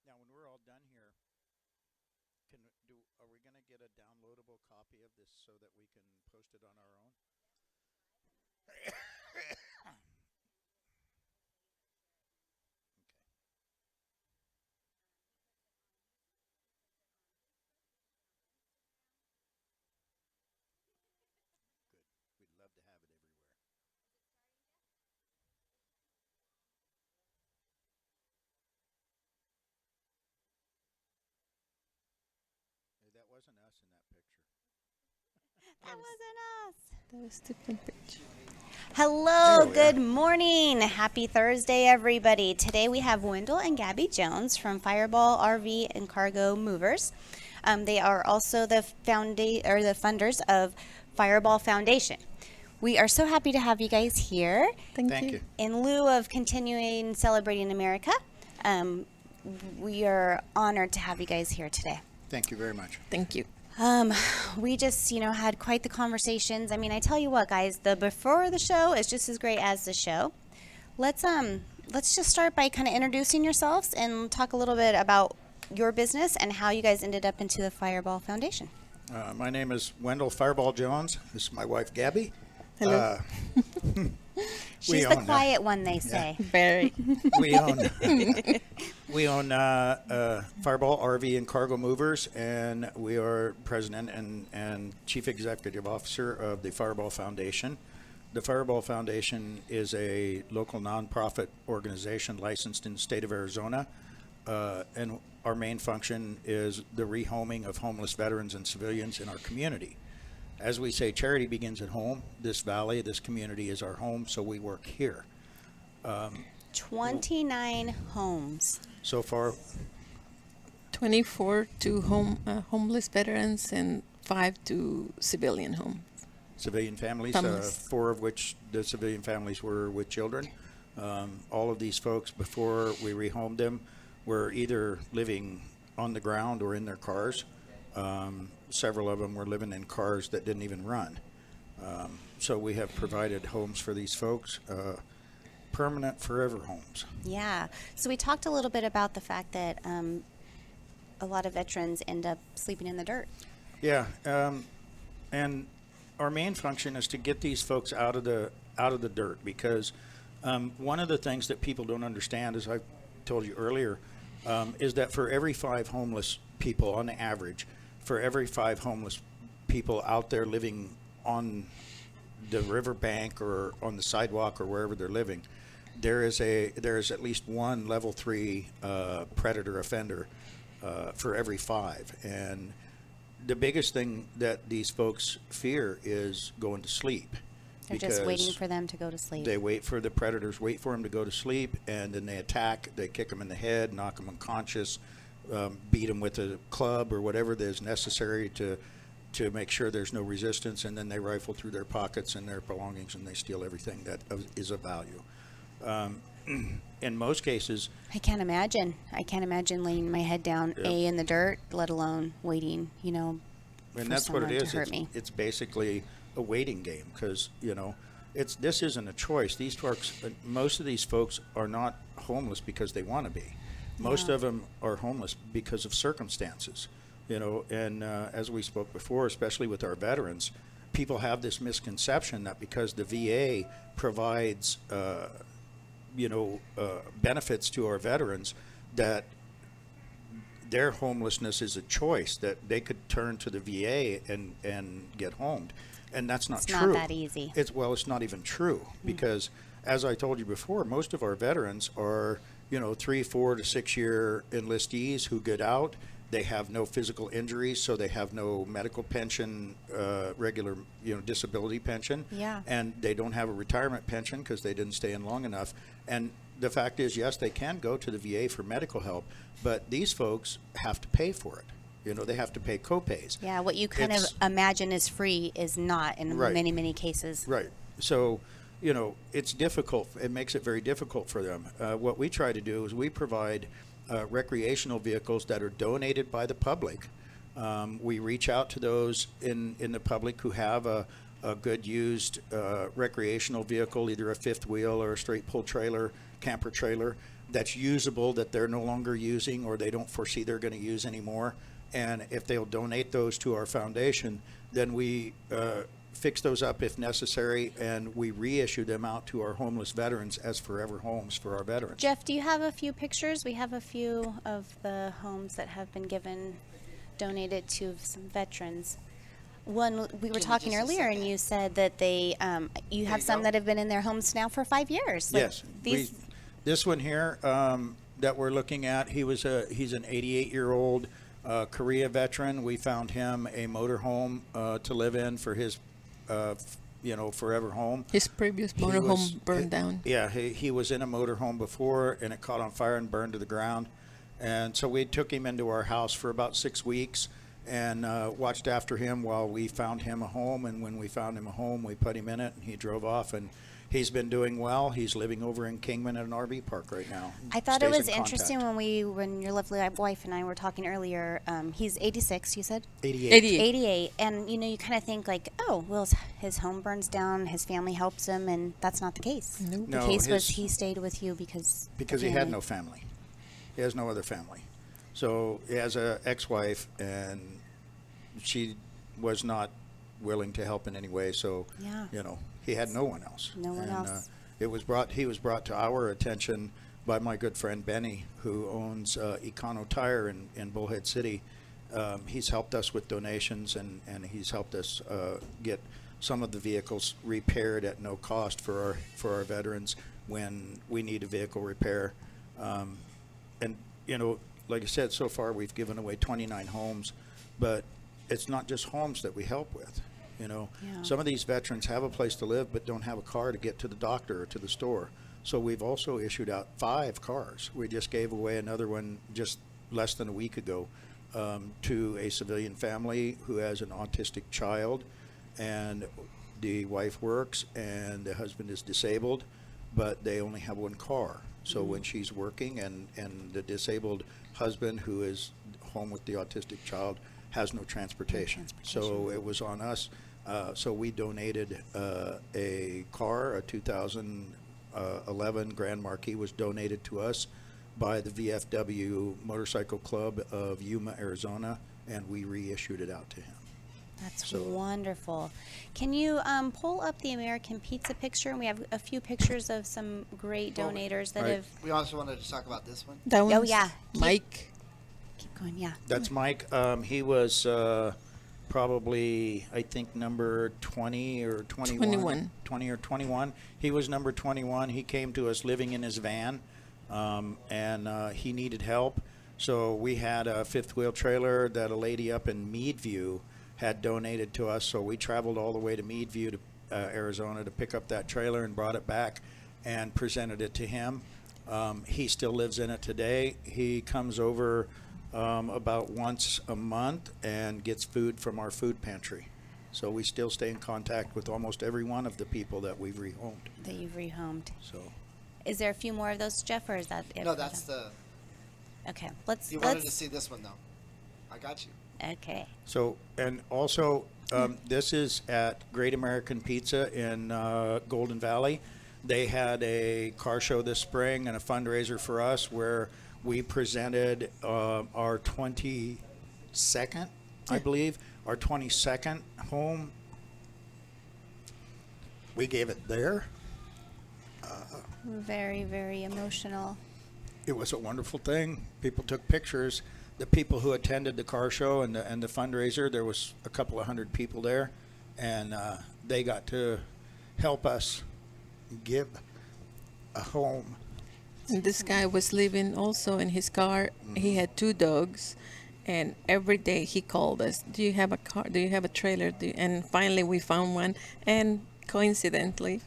Now, when we're all done here, are we going to get a downloadable copy of this so that we can post it on our own? Okay, good. We'd love to have it everywhere. Hey, that wasn't us in that picture. That wasn't us. That was different picture. Hello, There we are. good morning. Happy Thursday, everybody. Today we have Wendell and Gabby Jones from Fireball RV and Cargo Movers. They are also the the funders of Fireball Foundation. We are so happy to have you guys here. Thank Thank you. you. In lieu of continuing celebrating America, um, we are honored to have you guys here today. Thank you very much. Thank you. Um, we just, had quite the conversations. I mean, I tell you what, guys, the before the show is just as great as the show. Let's just start by kind of introducing yourselves and talk a little bit about your business and how you guys ended up into the Fireball Foundation. My name is Wendell Fireball Jones. This is my wife, Gabby. Hello. She's the quiet one, they say. Very. We own we own Fireball RV and Cargo Movers, and we are president and chief executive officer of the Fireball Foundation. The Fireball Foundation is a local nonprofit organization licensed in the state of Arizona, and our main function is the rehoming of homeless veterans and civilians in our community. As we say, charity begins at home. This valley, this community is our home, so we work here. 29 homes. So far, 24 to homeless veterans and 5 to civilian home. civilian families, Families. 4 of which the civilian families were with children. All of these folks, before we rehomed them, were either living on the ground or in their cars. Several of them were living in cars that didn't even run. So we have provided homes for these folks, permanent, forever homes. Yeah. So we talked a little bit about the fact that a lot of veterans end up sleeping in the dirt. Yeah, and our main function is to get these folks out of the dirt, because one of the things that people don't understand, as I told you earlier, is that for every 5 homeless people, on average, for every 5 homeless people out there living on the riverbank or on the sidewalk or wherever they're living, there is at least one level 3 predator offender for every 5. And the biggest thing that these folks fear is going to sleep. They're just waiting for them to go to sleep. They wait for the predators, wait for them to go to sleep, and then they attack. They kick them in the head, knock them unconscious, beat them with a club or whatever is necessary to make sure there's no resistance, and then they rifle through their pockets and their belongings, and they steal everything that is of value. In most cases, I can't imagine. I can't imagine laying my head down Yep. in the dirt, let alone waiting, and for that's what it someone is. to hurt me. It's basically a waiting game, because this isn't a choice. These folks, most of these folks are not homeless because they want to be. Most Yeah. of them are homeless because of circumstances. And as we spoke before, especially with our veterans, people have this misconception that because the VA provides benefits to our veterans, that their homelessness is a choice, that they could turn to the VA and get homed, and that's not It's true. not that easy. It's not even true, because as I told you before, most of our veterans are 3, 4 to 6 year enlistees who get out. They have no physical injuries, so they have no medical pension, regular disability pension. Yeah. And they don't have a retirement pension because they didn't stay in long enough. And the fact is, yes, they can go to the VA for medical help, but these folks have to pay for it. They have to pay co-pays. Yeah, what you kind It's- of imagine is free is not in Right. many, many cases. Right. So, it's difficult. It makes it very difficult for them. What we try to do is we provide recreational vehicles that are donated by the public. We reach out to those in the public who have a good used recreational vehicle, either a fifth wheel or a straight pull trailer, camper trailer. that's usable that they're no longer using or they don't foresee they're going to use anymore. And if they'll donate those to our foundation, then we fix those up if necessary, and we reissue them out to our homeless veterans as forever homes for our veterans. Jeff, do you have a few pictures? We have a few of the homes that have been donated to some veterans. One, we were talking just a earlier, and second. you said that they, you have you some go. that have been in their homes now for 5 years. Like, Yes, these, this one here that we're looking at, he's an 88-year-old Korea veteran. We found him a motorhome to live in for his, forever home. His previous He was- motorhome burned down. Yeah, he was in a motorhome before, and it caught on fire and burned to the ground. And so we took him into our house for about 6 weeks and watched after him while we found him a home. And when we found him a home, we put him in it, and he drove off. And he's been doing well. He's living over in Kingman at an RV park right now. I thought it Stays was in interesting contact. when your lovely wife and I were talking earlier. He's 86, you said? 88. 88. And, you kind of think like, oh, well, his home burns down, his family helps him, and that's not the case. Nope. The No, case was his- he stayed with you because Because he had no family. He has no other family. So he has a ex-wife, and she was not willing to help in any way. So, Yeah. he had no one else. No one And, else. he was brought to our attention by my good friend Benny, who owns Econo Tire in Bullhead City. He's helped us with donations, and he's helped us get some of the vehicles repaired at no cost for our veterans when we need a vehicle repair. And like I said, so far we've given away 29 homes, but it's not just homes that we help with. Yeah. Some of these veterans have a place to live but don't have a car to get to the doctor or to the store. So we've also issued out 5 cars. We just gave away another one just less than a week ago to a civilian family who has an autistic child, and the wife works and the husband is disabled, but they only have 1 car. So when she's working and the disabled husband who is home with the autistic child has no transportation. So it was on us. So we donated a car, a 2011 Grand Marquis was donated to us by the VFW Motorcycle Club of Yuma, Arizona, and we reissued it out to him. That's So- wonderful. Can you pull up the American Pizza picture? And we have a few pictures of some great donators that right. have. We also wanted to talk about this one. That one's yeah. Mike. Keep going, yeah. That's Mike. He was probably, I think, number 20 or 21. 21. 20 or 21. He was number 21. He came to us living in his van, and he needed help. So we had a fifth wheel trailer that a lady up in Meadview had donated to us. So we traveled all the way to Meadview, to Arizona, to pick up that trailer and brought it back and presented it to him. He still lives in it today. He comes over about once a month and gets food from our food pantry. So we still stay in contact with almost every one of the people that we've rehomed. That you've rehomed. So Is there a few more of those, Jeff, or is that it? No, for that's them? the. Okay, let's. You wanted to see this one though. I got you. Okay. So, and also, this is at Great American Pizza in Golden Valley. They had a car show this spring and a fundraiser for us where we presented our 22nd, I believe, our 22nd home. We gave it there. Very, very emotional. It was a wonderful thing. People took pictures. The people who attended the car show and the fundraiser, there was a couple of hundred people there, and they got to help us give a home. And this guy was living also in his car. He had 2 dogs, and every day he called us. Do you have a car? Do you have a trailer? And finally we found one, and coincidentally,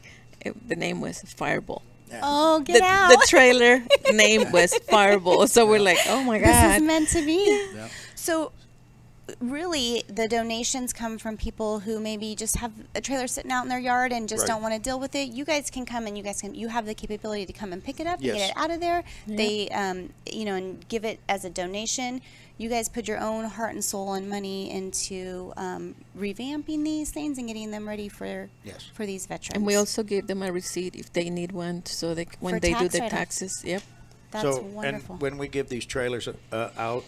the name was Fireball. Yeah. Oh, get out. The trailer name was Fireball. So we're like, oh my This God. is meant to be. Yeah. So, really, the donations come from people who maybe just have a trailer sitting out in their yard and just Right. don't want to deal with it. You guys can come and you have the capability to come and pick it up and Yes. get it out of there. Yeah. They, and give it as a donation. You guys put your own heart and soul and money into revamping these things and getting them ready for Yes. these veterans. And we also give them a receipt if they need one, so they when For they do tax the write-off. taxes. Yep. That's wonderful. And when we give these trailers out,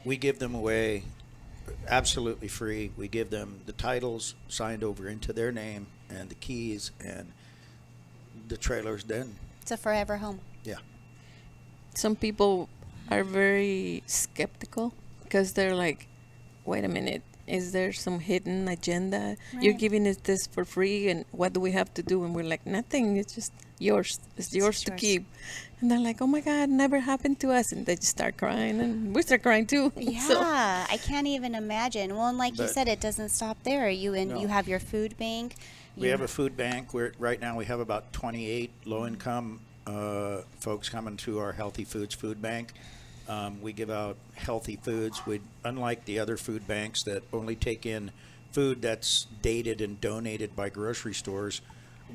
we give them away absolutely free. We give them the titles signed over into their name and the keys, and the trailers then. It's a forever home. Yeah. Some people are very skeptical because they're like, wait a minute, is there some hidden agenda? You're Right. giving us this for free, and what do we have to do? And we're like, nothing, it's just yours. It's yours to yours. keep. And they're like, oh my God, never happened to us. And they just start crying, and we start crying too. Yeah, So, I can't even imagine. Well, and like you But- said, it doesn't stop there. You No. have your food bank. We have a food bank. Right now we have about 28 low-income folks coming to our Healthy Foods food bank. We give out healthy foods. Unlike the other food banks that only take in food that's dated and donated by grocery stores,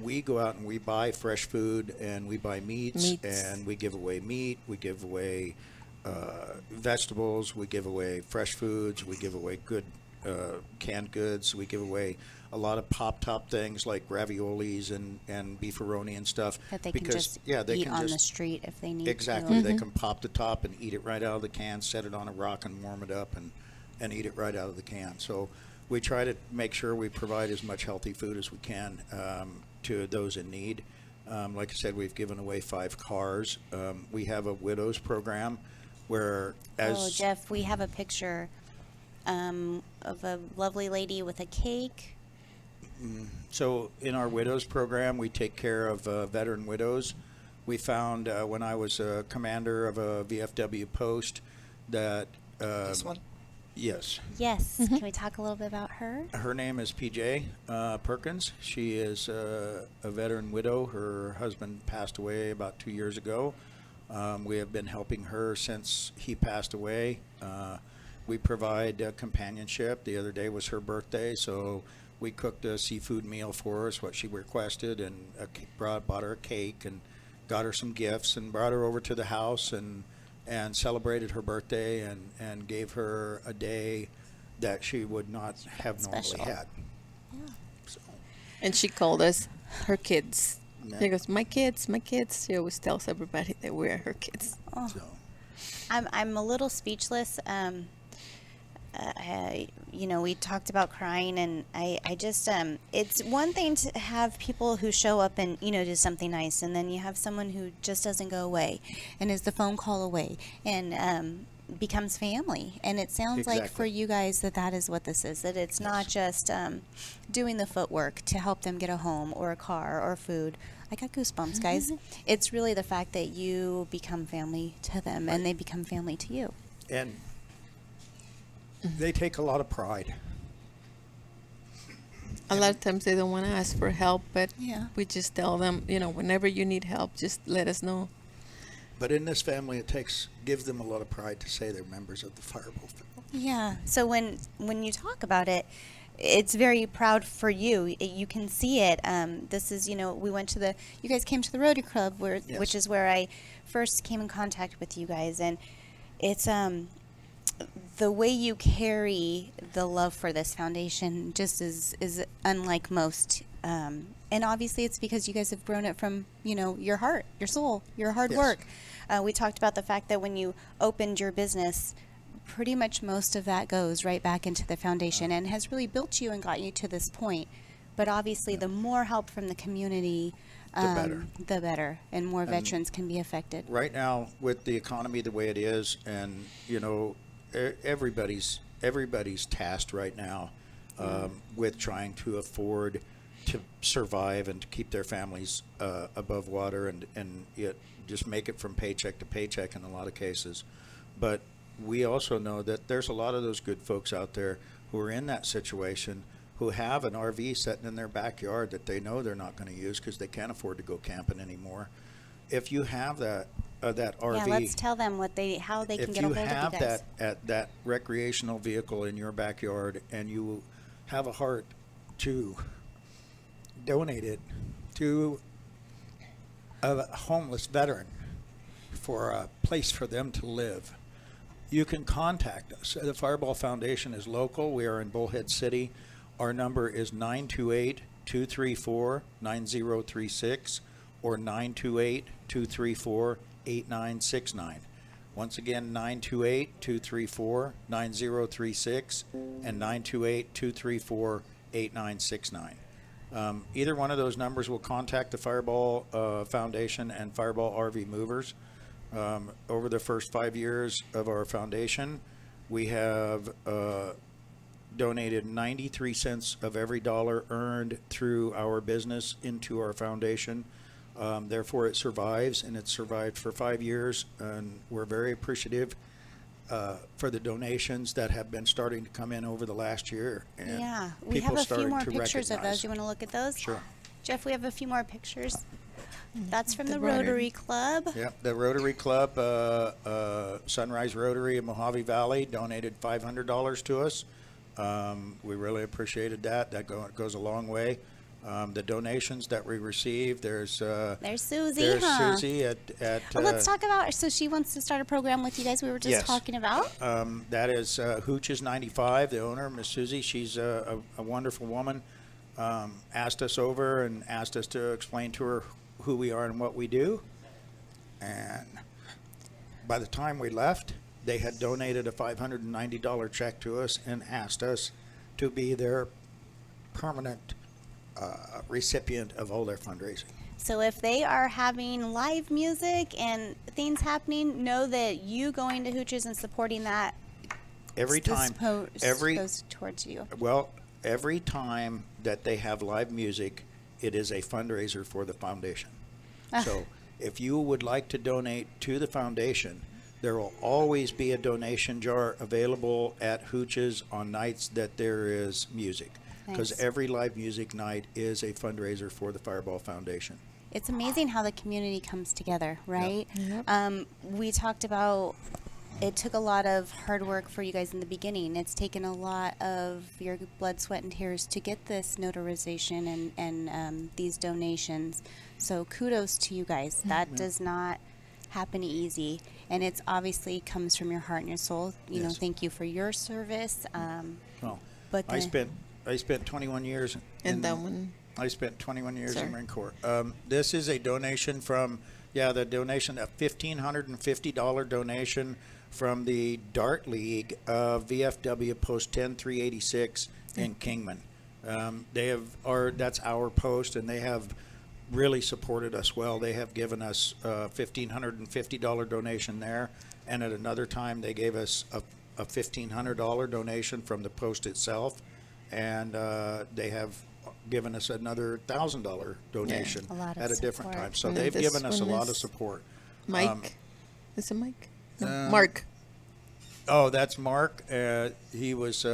we go out and we buy fresh food, and we buy meats. And we give away meat. We give away vegetables. We give away fresh foods. We give away good canned goods. We give away a lot of pop-top things like raviolis and beefaroni and stuff. that they because, can just they eat can on just, the street if they need Exactly. to. They can pop the top and eat it right out of the can, set it on a rock and warm it up and eat it right out of the can. So we try to make sure we provide as much healthy food as we can to those in need. Like I said, we've given away 5 cars. We have a widows program where Oh, Jeff, we have a picture of a lovely lady with a cake. So in our widows program, we take care of veteran widows. We found when I was a commander of a VFW post that This one? yes, Yes. Can we talk a little bit about her? her name is PJ Perkins. She is a veteran widow. Her husband passed away about 2 years ago. We have been helping her since he passed away. We provide companionship. The other day was her birthday, so we cooked a seafood meal for her, is what she requested, and bought her a cake and got her some gifts and brought her over to the house and celebrated her birthday and gave her a day that she would not have Special. normally had. Yeah. So, and she called us her kids. Yeah. She goes, my kids, my kids. She always tells everybody that we're her kids. Oh, so I'm a little speechless. We talked about crying, and I just it's one thing to have people who show up and do something nice, and then you have someone who just doesn't go away and is the phone call away and becomes family. And it sounds like Exactly. for you guys that is what this is, that it's not just doing the footwork to help them get a home or a car or food. I got goosebumps, guys. It's really the fact that you become family to them and they become family to you. and they take a lot of pride. A lot of times they don't want to ask for help, but Yeah. we just tell them, whenever you need help, just let us know. But in this family, gives them a lot of pride to say they're members of the Fireball family. Yeah. So when you talk about it, it's very proud for you. You can see it. This is, we went to you guys came to the Rotary Club, Yes. which is where I first came in contact with you guys, and it's the way you carry the love for this foundation just is unlike most. And obviously it's because you guys have grown it from, your heart, your soul, your hard Yes. work. We talked about the fact that when you opened your business, pretty much most of that goes right back into the foundation and has really built you and got you to this point. But obviously the more help from the community, the better, and more veterans can be affected. Right now, with the economy the way it is, and everybody's tasked right now with trying to afford to survive and to keep their families above water and yet just make it from paycheck to paycheck in a lot of cases. But we also know that there's a lot of those good folks out there who are in that situation, who have an RV sitting in their backyard that they know they're not going to use because they can't afford to go camping anymore. If you have that RV, Yeah, let's tell them how they can if get a you hold of have you guys. that recreational vehicle in your backyard and you have a heart to donate it to a homeless veteran for a place for them to live, you can contact us. The Fireball Foundation is local. We are in Bullhead City. Our number is 928-234-9036 or 928-234-8036. 928-234-8969. Once again, 928-234-9036 and 928-234-8969. Either one of those numbers will contact the Fireball Foundation and Fireball RV Movers. Over the first 5 years of our foundation, we have donated 93 cents of every dollar earned through our business into our foundation. Therefore, it survives, and it's survived for 5 years, and we're very appreciative for the donations that have been starting to come in over the last year. And Yeah, we people have a few starting more to pictures of recognize. those. You want to look at those? Sure. Jeff, we have a few more pictures. That's from The the Rotary. Rotary Club. Yep, the Rotary Club, Sunrise Rotary in Mojave Valley donated $500 to us. We really appreciated that. That goes a long way. The donations that we received, there's Susie, there's huh? Susie at Well, let's talk about. So she wants to start a program with you guys. We were just Yes. talking about. that is Hooches 95, the owner, Miss Susie. She's a wonderful woman. Asked us over and asked us to explain to her who we are and what we do. And by the time we left, they had donated a $590 check to us and asked us to be their permanent recipient of all their fundraising. So if they are having live music and things happening, know that you going to Hooches and supporting that Every time, goes towards you. well, every time that they have live music, it is a fundraiser for the foundation. So if you would like to donate to the foundation, there will always be a donation jar available at Hooches on nights that there is music. Because Nice. every live music night is a fundraiser for the Fireball Foundation. It's amazing how the community comes together, right? Yep. We talked about it took a lot of hard work for you guys in the beginning. It's taken a lot of your blood, sweat, and tears to get this notarization and these donations. So kudos to you guys. That does not happen easy, and it's obviously comes from your heart and your soul. You know, Yes. thank you for your service. Well, But I the- spent 21 years And that one. I spent 21 years in Sir. the Marine Corps. This is a donation from, the donation, a $1,550 donation from the Dart League of VFW Post 10386 in Kingman. That's our post, and they have really supported us well. They have given us a $1,550 donation there, and at another time they gave us a $1,500 donation from the post itself, and they have given us another $1,000 donation A lot of at a different support. time. So And then they've this given us a one lot of is support. Mike. Is it Mike? No, uh, Mark. Oh, that's Mark. He was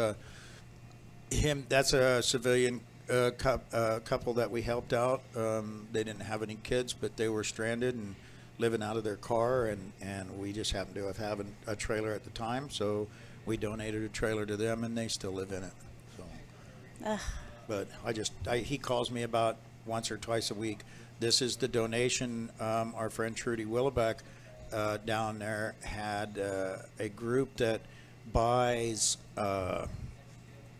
him. That's a civilian couple that we helped out. They didn't have any kids, but they were stranded and living out of their car, and we just happened to have having a trailer at the time, so we donated a trailer to them, and they still live in it. So, but he calls me about once or twice a week. This is the donation. Our friend Trudy Willebeck down there had a group that buys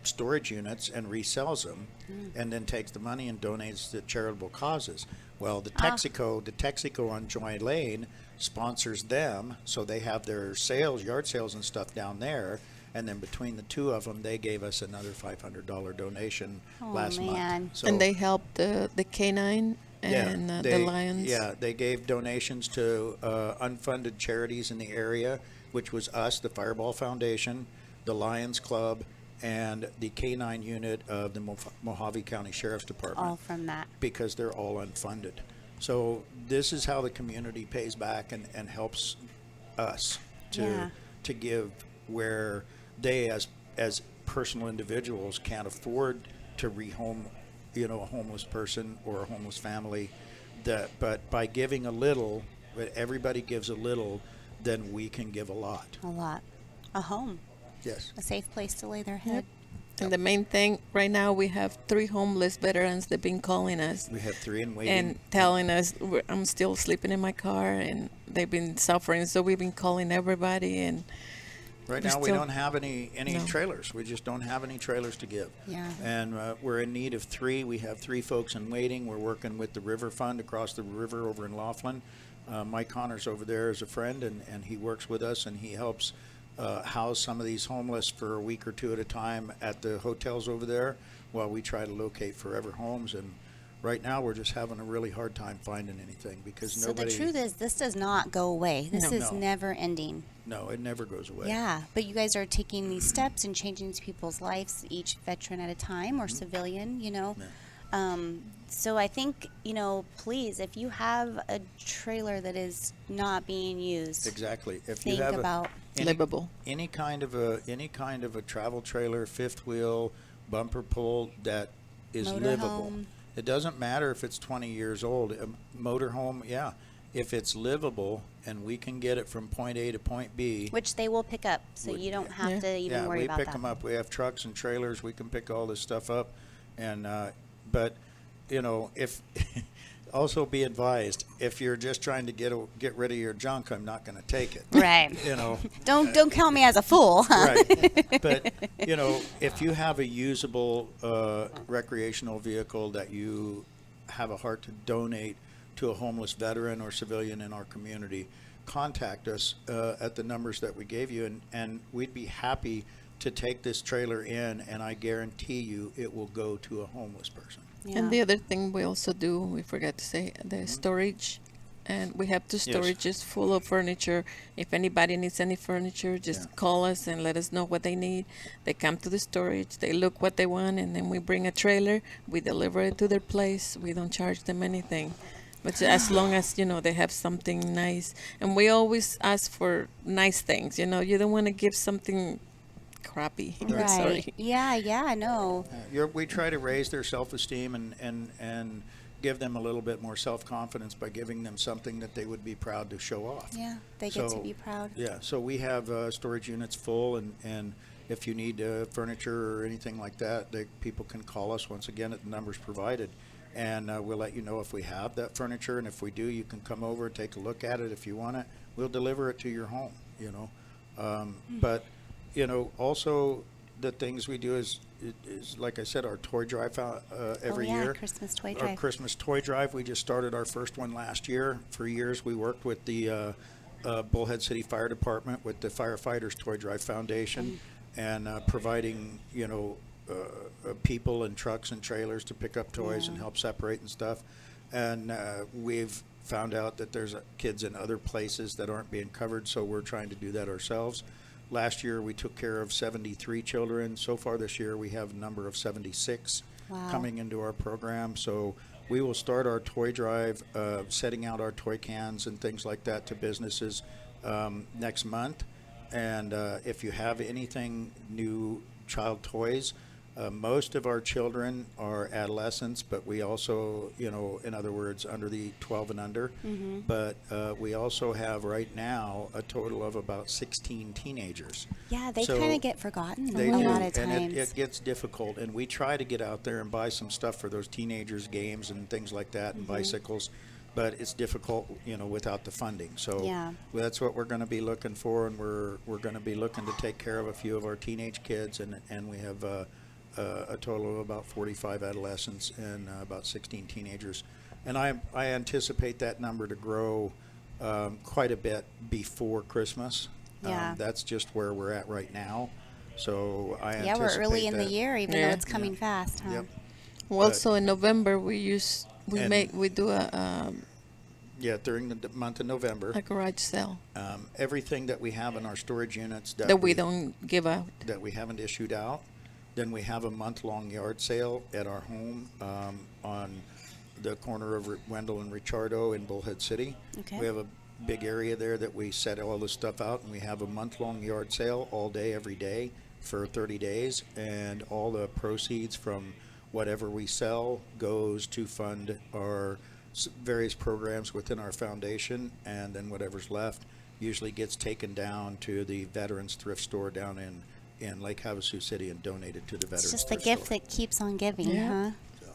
storage units and resells them, and then takes the money and donates to charitable causes. Well, the Texaco on Joy Lane sponsors them, so they have their yard sales and stuff down there. And then between the two of them, they gave us another $500 donation last man. month. So, And they helped the canine and the lions. Yeah, they gave donations to unfunded charities in the area, which was us, the Fireball Foundation, the Lions Club, and the K-9 unit of the Mojave County Sheriff's Department. all from that. Because they're all unfunded. So this is how the community pays back and helps us Yeah. to give where they as personal individuals can't afford to rehome a homeless person or a homeless family. But by giving a little, but everybody gives a little, then we can give a lot. A lot. A home. Yes. A safe place to lay their head. And the main thing right now, we have 3 homeless veterans that've been calling us We have 3 in waiting. and telling us I'm still sleeping in my car, and they've been suffering. So we've been calling everybody, and Right We're now, we still- don't have any No. trailers. We just don't have any trailers to give. Yeah. And we're in need of 3. We have 3 folks in waiting. We're working with the River Fund across the river over in Laughlin. Mike Connors over there is a friend, and he works with us, and he helps house some of these homeless for a week or two at a time at the hotels over there while we try to locate forever homes. And right now we're just having a really hard time finding anything because So nobody. the truth is, this does not go away. This is No. never ending. No, it never goes away. Yeah, but you guys are taking these steps and changing these people's lives, each veteran at a time or civilian, you know. Yeah. So I think, please, if you have a trailer that is not being used, Exactly. If think you have about Livable. any kind of a travel trailer, fifth wheel, bumper pull that is livable. motorhome. It doesn't matter if it's 20 years old. A motorhome, yeah. If it's livable and we can get it from point A to point B, Which they will pick up, so Would- you don't Yeah. have to even yeah, worry we about pick that. them up. We have trucks and trailers. We can pick all this stuff up, and but if also be advised, if you're just trying to get rid of your junk, I'm not going to take it. Right. You know. Don't count me as a fool, huh? Right. But, if you have a usable recreational vehicle that you have a heart to donate to a homeless veteran or civilian in our community, contact us at the numbers that we gave you, and we'd be happy to take this trailer in, and I guarantee you it will go to a homeless person. Yeah. And the other thing we also do, we forgot to say, the storage. And we have two Yes. storages full of furniture. If anybody needs any furniture, just Yeah. call us and let us know what they need. They come to the storage, they look what they want, and then we bring a trailer. We deliver it to their place. We don't charge them anything. But as long as, they have something nice. And we always ask for nice things. You don't want to give something crappy. Right. Sorry. Yeah, I know. We try to raise their self-esteem and give them a little bit more self-confidence by giving them something that they would be proud to show off. Yeah, they get to So, be proud. Yeah, so we have storage units full, and if you need furniture or anything like that, people can call us once again at the numbers provided, and we'll let you know if we have that furniture, and if we do, you can come over and take a look at it if you want it. We'll deliver it to your home, But, also the things we do is like I said, our toy drive every year. Christmas toy Our drive. Christmas toy drive. We just started our first one last year. For years, we worked with the Bullhead City Fire Department with the Firefighters Toy Drive Foundation, and providing people and trucks and trailers to pick up toys and help separate and stuff. And we've found out that there's kids in other places that aren't being covered, so we're trying to do that ourselves. Last year, we took care of 73 children. So far this year, we have a number of 76 Wow. coming into our program. So we will start our toy drive, setting out our toy cans and things like that to businesses next month. And if you have anything new, child toys, most of our children are adolescents, but we also, in other words, under the 12 and under. Mm-hmm. But we also have right now a total of about 16 teenagers. Yeah, they So kind of get forgotten They a do, lot of times. and it gets difficult. And we try to get out there and buy some stuff for those teenagers, games and things like that, and bicycles. But it's difficult, without the funding. So Yeah. that's what we're going to be looking for, and we're going to be looking to take care of a few of our teenage kids, and we have a total of about 45 adolescents and about 16 teenagers. And I anticipate that number to grow quite a bit before Christmas. Yeah. That's just where we're at right now. So I Yeah, anticipate we're early in the that- year, even though Yeah. it's coming fast, huh? Yep. Well, also in November, we And- do a Yeah, during the month of November, garage sale everything that we have in our storage units that we don't give out. that we haven't issued out. Then we have a month-long yard sale at our home on the corner of Wendell and Richardo in Bullhead City. Okay. We have a big area there that we set all this stuff out, and we have a month-long yard sale all day, every day for 30 days, and all the proceeds from whatever we sell goes to fund our various programs within our foundation, and then whatever's left usually gets taken down to the Veterans Thrift Store down in Lake Havasu City and donated to the Veterans It's just the Thrift gift Store. that keeps on giving, Yeah. huh? So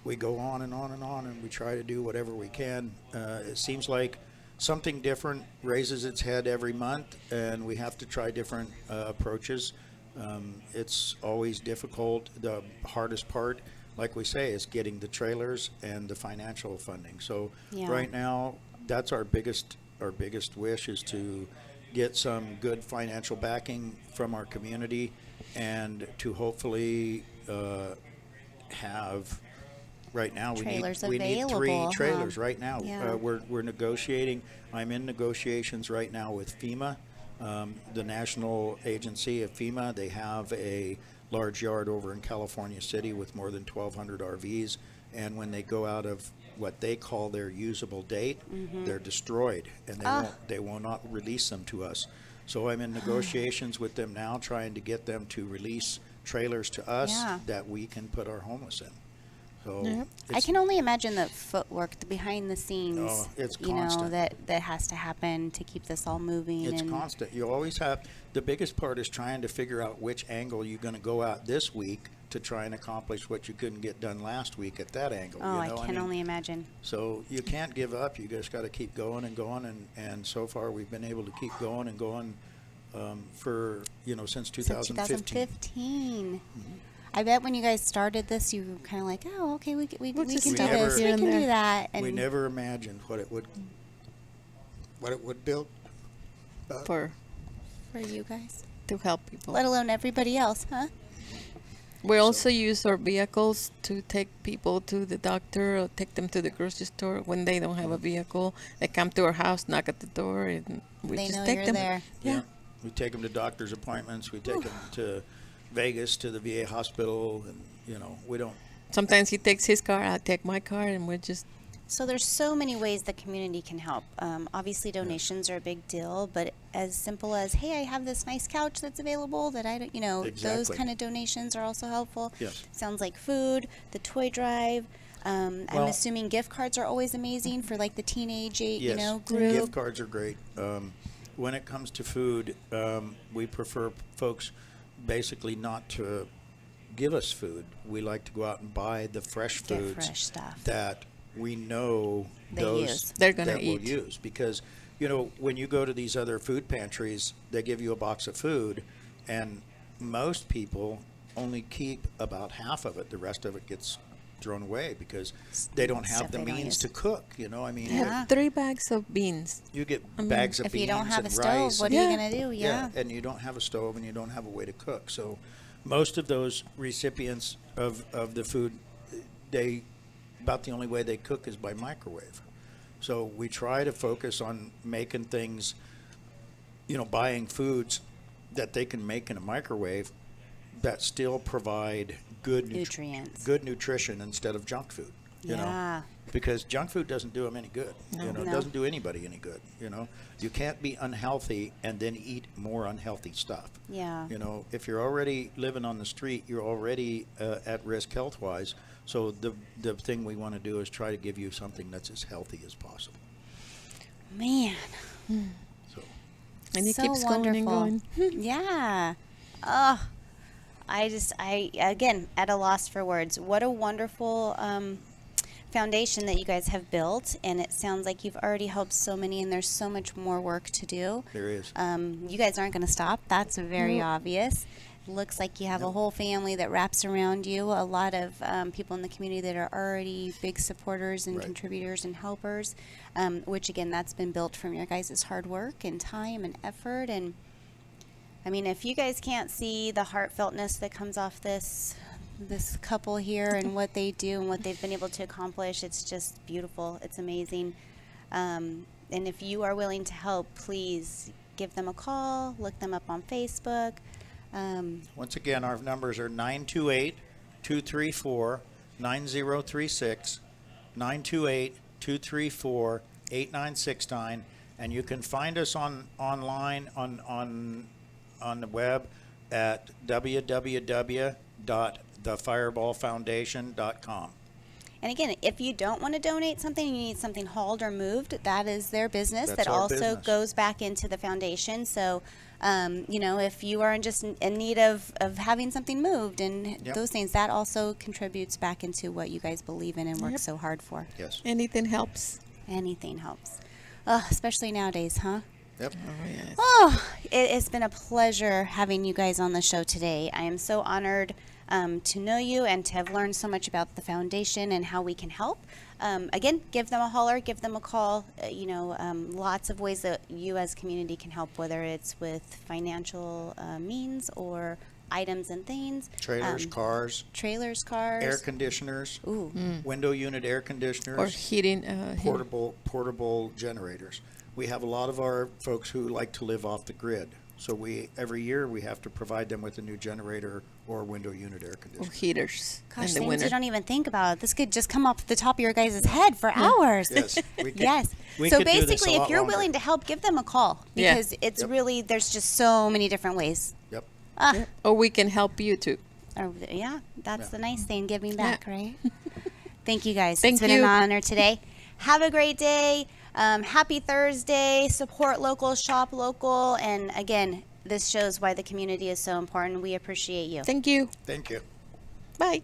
we go on and on and on, and we try to do whatever we can. It seems like something different raises its head every month, and we have to try different approaches. It's always difficult. The hardest part, like we say, is getting the trailers and the financial funding. So Yeah. right now, that's our biggest wish is to get some good financial backing from our community, and to hopefully have. Right now, Trailers we need 3 available, huh? trailers right now. Yeah. We're negotiating. I'm in negotiations right now with FEMA, the national agency of FEMA. They have a large yard over in California City with more than 1,200 RVs, and when they go out of what they call their usable date, they're destroyed, and they will not release them to us. So I'm in negotiations with them now, trying to get them to release trailers to us Yeah. that we can put our homeless in. So Yep. I it's- can only imagine the footwork, the behind the scenes, Oh, it's you know, constant. that has to happen to keep this all moving. It's and constant. You always have, the biggest part is trying to figure out which angle you're going to go at this week to try and accomplish what you couldn't get done last week at that angle. Oh, you know? I can only imagine. So you can't give up. You just got to keep going and going. And so far we've been able to keep going and going for, since 2015. Since 2015. I bet when you guys started this, you were kind of like, oh, okay, we can do just this, start we here and can do there. that. And We never imagined what it would build. For for you guys, to help people. let alone everybody else, huh? We also use our vehicles to take people to the doctor or take them to the grocery store when they don't have a vehicle. They come to our house, knock at the door, and we They just know take you're them. there. Yeah. We take them to doctor's appointments. We take them to Vegas, to the VA hospital, and we don't. Sometimes he takes his car, I take my car, and we just So there's so many ways the community can help. Obviously, donations are a big deal, but as simple as, hey, I have this nice couch that's available that I don't, those Exactly. kind of donations are also helpful. Yes. Sounds like food, the toy drive. I'm Well- assuming gift cards are always amazing for like the teenage, Yes, group. gift cards are great. When it comes to food, we prefer folks basically not to give us food. We like to go out and buy the fresh Get foods fresh stuff. that we know They those use. They're gonna that we'll eat. use, because when you go to these other food pantries, they give you a box of food, and most people only keep about half of it. The rest of it gets thrown away because they don't have Stuff the they don't means use. to cook. I mean, I have 3 bags of beans. you get bags of If beans you don't have a and stove, rice. what are Yeah. you going to do? Yeah. And you don't have a stove and you don't have a way to cook. So most of those recipients of the food, about the only way they cook is by microwave. So we try to focus on making things, buying foods that they can make in a microwave that still provide good Nutrients. good nutrition instead of junk food. Yeah. Because junk food doesn't do them any good. It No. doesn't do anybody any good. You can't be unhealthy and then eat more unhealthy stuff. Yeah. If you're already living on the street, you're already at risk health-wise. So the thing we want to do is try to give you something that's as healthy as possible. Man. So And he So keeps going and wonderful. going. Yeah. Oh, I again, at a loss for words. What a wonderful foundation that you guys have built. And it sounds like you've already helped so many, and there's so much more work to do. there is. You guys aren't going to stop. That's very obvious. Looks like you have a whole family that wraps around you. A lot of people in the community that are already big supporters and Right. contributors and helpers, which again, that's been built from your guys' hard work and time and effort. And I mean, if you guys can't see the heartfeltness that comes off this couple here and what they do and what they've been able to accomplish, it's just beautiful. It's amazing. And if you are willing to help, please give them a call, look them up on Facebook. Once again, our numbers are 928-234-9036, 928-234-8969, and you can find us online on the web at www.thefireballfoundation.com. And again, if you don't want to donate something, you need something hauled or moved, that is their business. That's That our also business. goes back into the foundation. So, if you are just in need of having something moved and Yep. those things, that also contributes back into what you guys believe in and work Yep. so hard for. Yes. Anything helps. Anything helps. Especially nowadays, huh? Yep. Oh, yes. Oh, it's been a pleasure having you guys on the show today. I am so honored to know you and to have learned so much about the foundation and how we can help. Again, give them a holler, give them a call. Lots of ways that you as community can help, whether it's with financial means or items and things. Trailers, cars, cars. air conditioners, Ooh. window unit air conditioners, Or heating. portable generators. We have a lot of our folks who like to live off the grid. So every year we have to provide them with a new generator or window unit air Or conditioner. heaters Gosh, in the things winter. you don't even think about. This could just come off the top of your guys' head for hours. Yes, we could, Yes. we So could do this a basically, if lot you're longer. willing to help, give them a call Yeah. because it's Yep. really, there's just so many different ways. Yep. Or we can help you too. Yeah, that's Yeah. the nice thing, giving back, right? Thank you guys. Thank It's been you. an honor today. Have a great day. Happy Thursday. Support local, shop local. And again, this shows why the community is so important. We appreciate you. Thank you. Thank you. Bye.